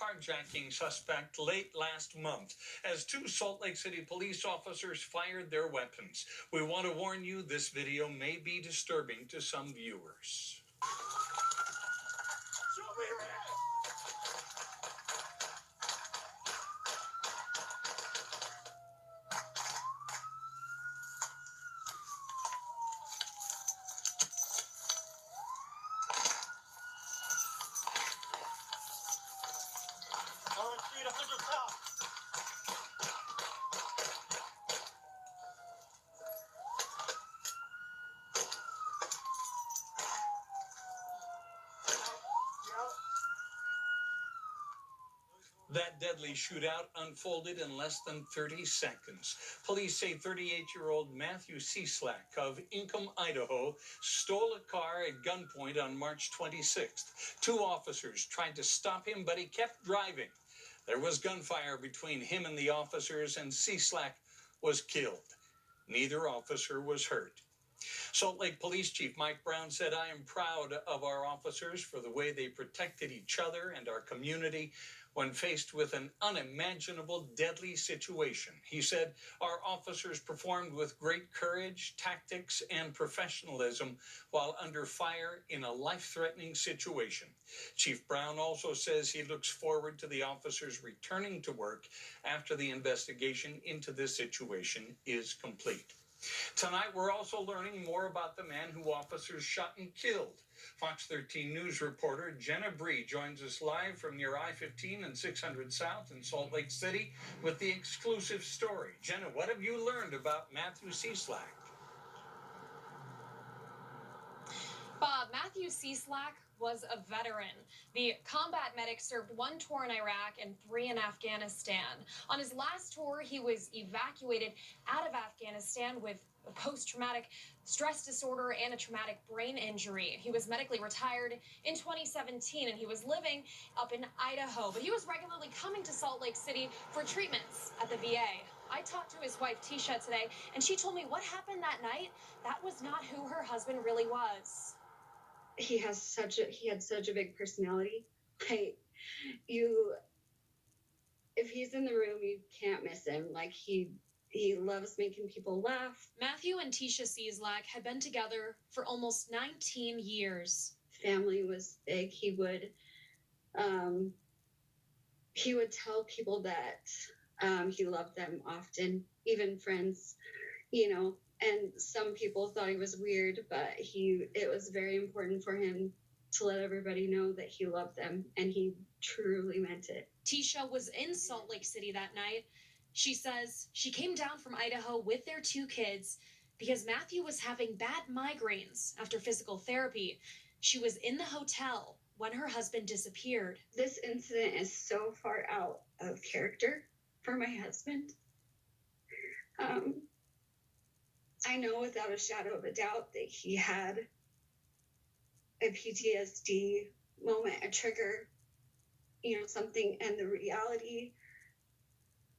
carjacking suspect late last month as two Salt Lake City police officers fired their weapons. We want to warn you, this video may be disturbing to some viewers. Show me your hand. That deadly shootout unfolded in less than 30 seconds. Police say 38-year-old Matthew Cieslak of Income, Idaho, stole a car at gunpoint on March 26th. Two officers tried to stop him, but he kept driving. There was gunfire between him and the officers, and Cieslak was killed. Neither officer was hurt. Salt Lake Police Chief Mike Brown said, "I am proud of our officers for the way they protected each other and our community when faced with an unimaginable, deadly situation." He said, "Our officers performed with great courage, tactics, and professionalism while under fire in a life-threatening situation." Chief Brown also says he looks forward to the officers returning to work after the investigation into this situation is complete. Tonight, we're also learning more about the man who officers shot and killed. Fox 13 News reporter Jenna Bree joins us live from near I-15 and 600 South in Salt Lake City with the exclusive story. Jenna, what have you learned about Matthew Cieslak? Bob, Matthew Cieslak was a veteran. The combat medic served 1 tour in Iraq and 3 in Afghanistan. On his last tour, he was evacuated out of Afghanistan with a post-traumatic stress disorder and a traumatic brain injury. He was medically retired in 2017, and he was living up in Idaho, but he was regularly coming to Salt Lake City for treatments at the VA. I talked to his wife, Tisha, today, and she told me what happened that night, that was not who her husband really was. He had such a big personality. Like, if he's in the room, you can't miss him. Like, he loves making people laugh. Matthew and Tisha Cieslak had been together for almost 19 years. Family was big. He would tell people that he loved them often, even friends, and some people thought he was weird, but it was very important for him to let everybody know that he loved them, and he truly meant it. Tisha was in Salt Lake City that night. She says she came down from Idaho with their 2 kids because Matthew was having bad migraines after physical therapy. She was in the hotel when her husband disappeared. This incident is so far out of character for my husband. I know without a shadow of a doubt that he had a PTSD moment, a trigger, something, and the reality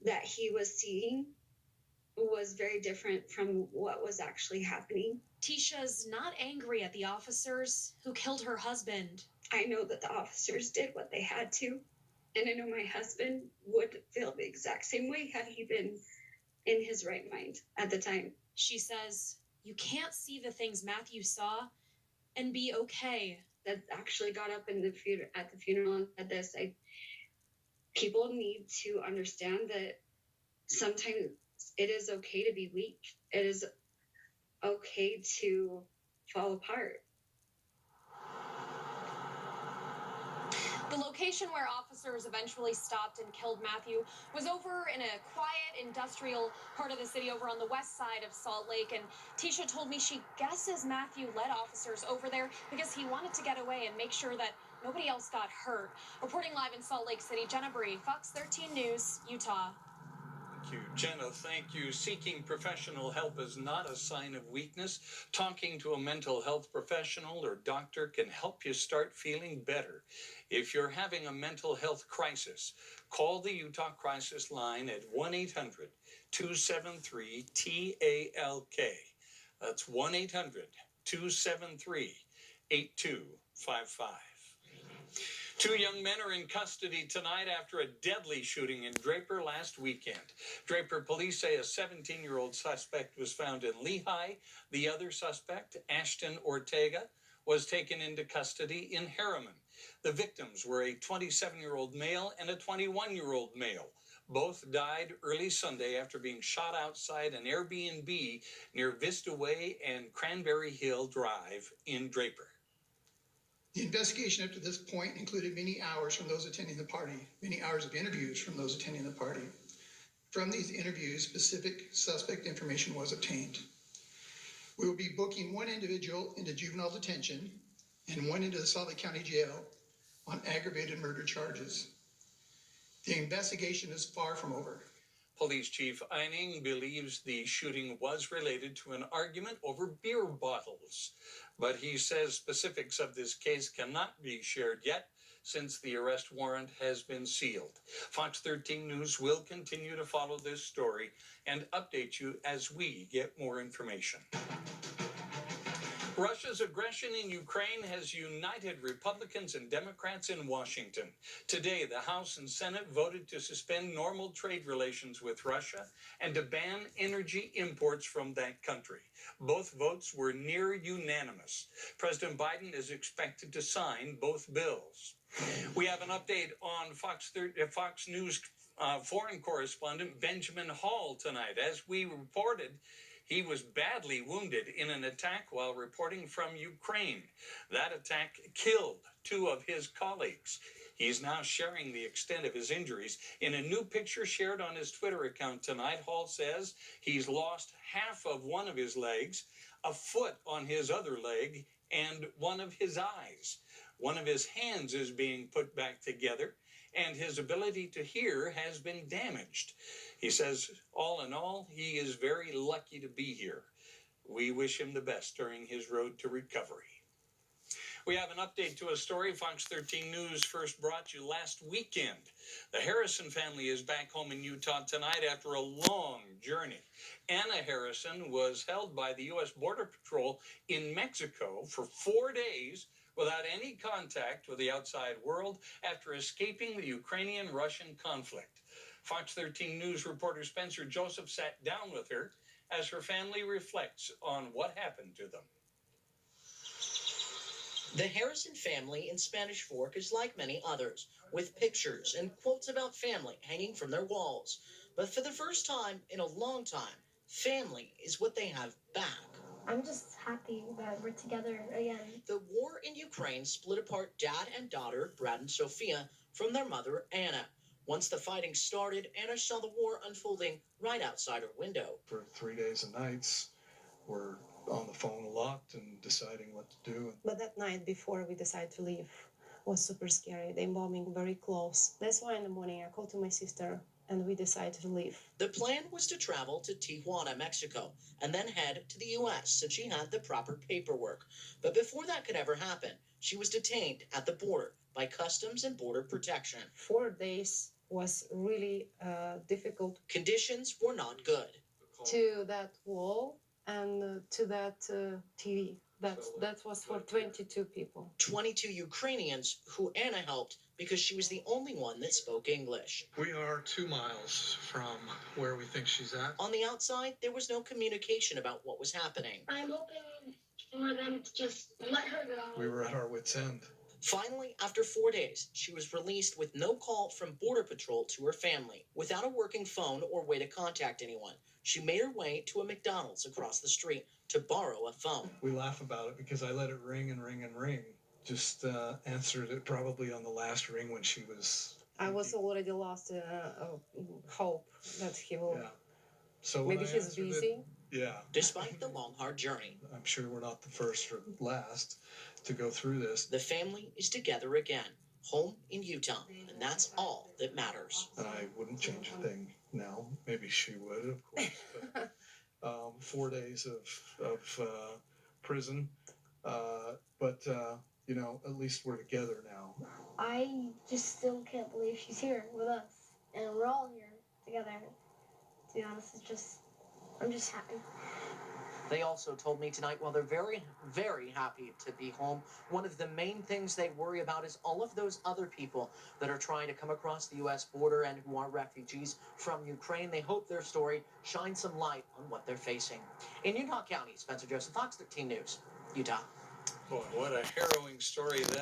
that he was seeing was very different from what was actually happening. Tisha's not angry at the officers who killed her husband. I know that the officers did what they had to, and I know my husband would feel the exact same way had he been in his right mind at the time. She says, you can't see the things Matthew saw and be okay. That actually got up at the funeral and said this. People need to understand that sometimes it is okay to be weak. It is okay to fall apart. The location where officers eventually stopped and killed Matthew was over in a quiet industrial part of the city over on the west side of Salt Lake. And Tisha told me she guesses Matthew led officers over there because he wanted to get away and make sure that nobody else got hurt. Reporting live in Salt Lake City, Jenna Bree, Fox 13 News, Utah. Thank you, Jenna. Thank you. Seeking professional help is not a sign of weakness. Talking to a mental health professional or doctor can help you start feeling better. If you're having a mental health crisis, call the Utah Crisis Line at 1-800-273-TALK. That's 1-800-273-8255. Two young men are in custody tonight after a deadly shooting in Draper last weekend. Draper police say a 17-year-old suspect was found in Lehigh. The other suspect, Ashton Ortega, was taken into custody in Harriman. The victims were a 27-year-old male and a 21-year-old male. Both died early Sunday after being shot outside an Airbnb near Vista Way and Cranberry Hill Drive in Draper. The investigation up to this point included many hours from those attending the party, many hours of interviews from those attending the party. From these interviews, specific suspect information was obtained. We will be booking one individual into juvenile detention and one into the Salt Lake County Jail on aggravated murder charges. The investigation is far from over. Police Chief Eining believes the shooting was related to an argument over beer bottles, but he says specifics of this case cannot be shared yet since the arrest warrant has been sealed. Fox 13 News will continue to follow this story and update you as we get more information. Russia's aggression in Ukraine has united Republicans and Democrats in Washington. Today, the House and Senate voted to suspend normal trade relations with Russia and to ban energy imports from that country. Both votes were near unanimous. President Biden is expected to sign both bills. We have an update on Fox News foreign correspondent Benjamin Hall tonight. As we reported, he was badly wounded in an attack while reporting from Ukraine. That attack killed two of his colleagues. He's now sharing the extent of his injuries. In a new picture shared on his Twitter account tonight, Hall says he's lost half of one of his legs, a foot on his other leg, and one of his eyes. One of his hands is being put back together, and his ability to hear has been damaged. He says, all in all, he is very lucky to be here. We wish him the best during his road to recovery. We have an update to a story Fox 13 News first brought you last weekend. The Harrison family is back home in Utah tonight after a long journey. Anna Harrison was held by the U.S. Border Patrol in Mexico for 4 days without any contact with the outside world after escaping the Ukrainian-Russian conflict. Fox 13 News reporter Spencer Joseph sat down with her as her family reflects on what happened to them. The Harrison family in Spanish Fork is like many others, with pictures and quotes about family hanging from their walls. But for the first time in a long time, family is what they have back. I'm just happy that we're together again. The war in Ukraine split apart dad and daughter, Brad and Sophia, from their mother, Anna. Once the fighting started, Anna saw the war unfolding right outside her window. For 3 days and nights, we're on the phone a lot and deciding what to do. But that night before we decided to leave was super scary. They bombing very close. That's why in the morning I called to my sister and we decided to leave. The plan was to travel to Tijuana, Mexico, and then head to the U.S. since she had the proper paperwork. But before that could ever happen, she was detained at the border by Customs and Border Protection. 4 days was really difficult. Conditions were not good. To that wall and to that TV. That was for 22 people. 22 Ukrainians who Anna helped because she was the only one that spoke English. We are 2 miles from where we think she's at. On the outside, there was no communication about what was happening. I'm hoping for them to just let her go. We were at our wits' end. Finally, after 4 days, she was released with no call from Border Patrol to her family. Without a working phone or way to contact anyone, she made her way to a McDonald's across the street to borrow a phone. We laugh about it because I let it ring and ring and ring. Just answered it probably on the last ring when she was... I was already lost hope that he will... Yeah. So when Maybe I he's answered busy. Yeah. Despite the long, hard journey, I'm sure we're not the first or last to go through this. the family is together again, home in Utah, and that's all that matters. I wouldn't change a thing now. Maybe she would, of course. But 4 days of prison. But you know, at least we're together now. I just still can't believe she's here with us. And we're all here together. To be honest, I'm just happy. They also told me tonight, while they're very, very happy to be home, one of the main things they worry about is all of those other people that are trying to come across the U.S. border and who are refugees from Ukraine. They hope their story shines some light on what they're facing. In Utah County, Spencer Joseph, Fox 13 News, Utah. Boy, what a harrowing story that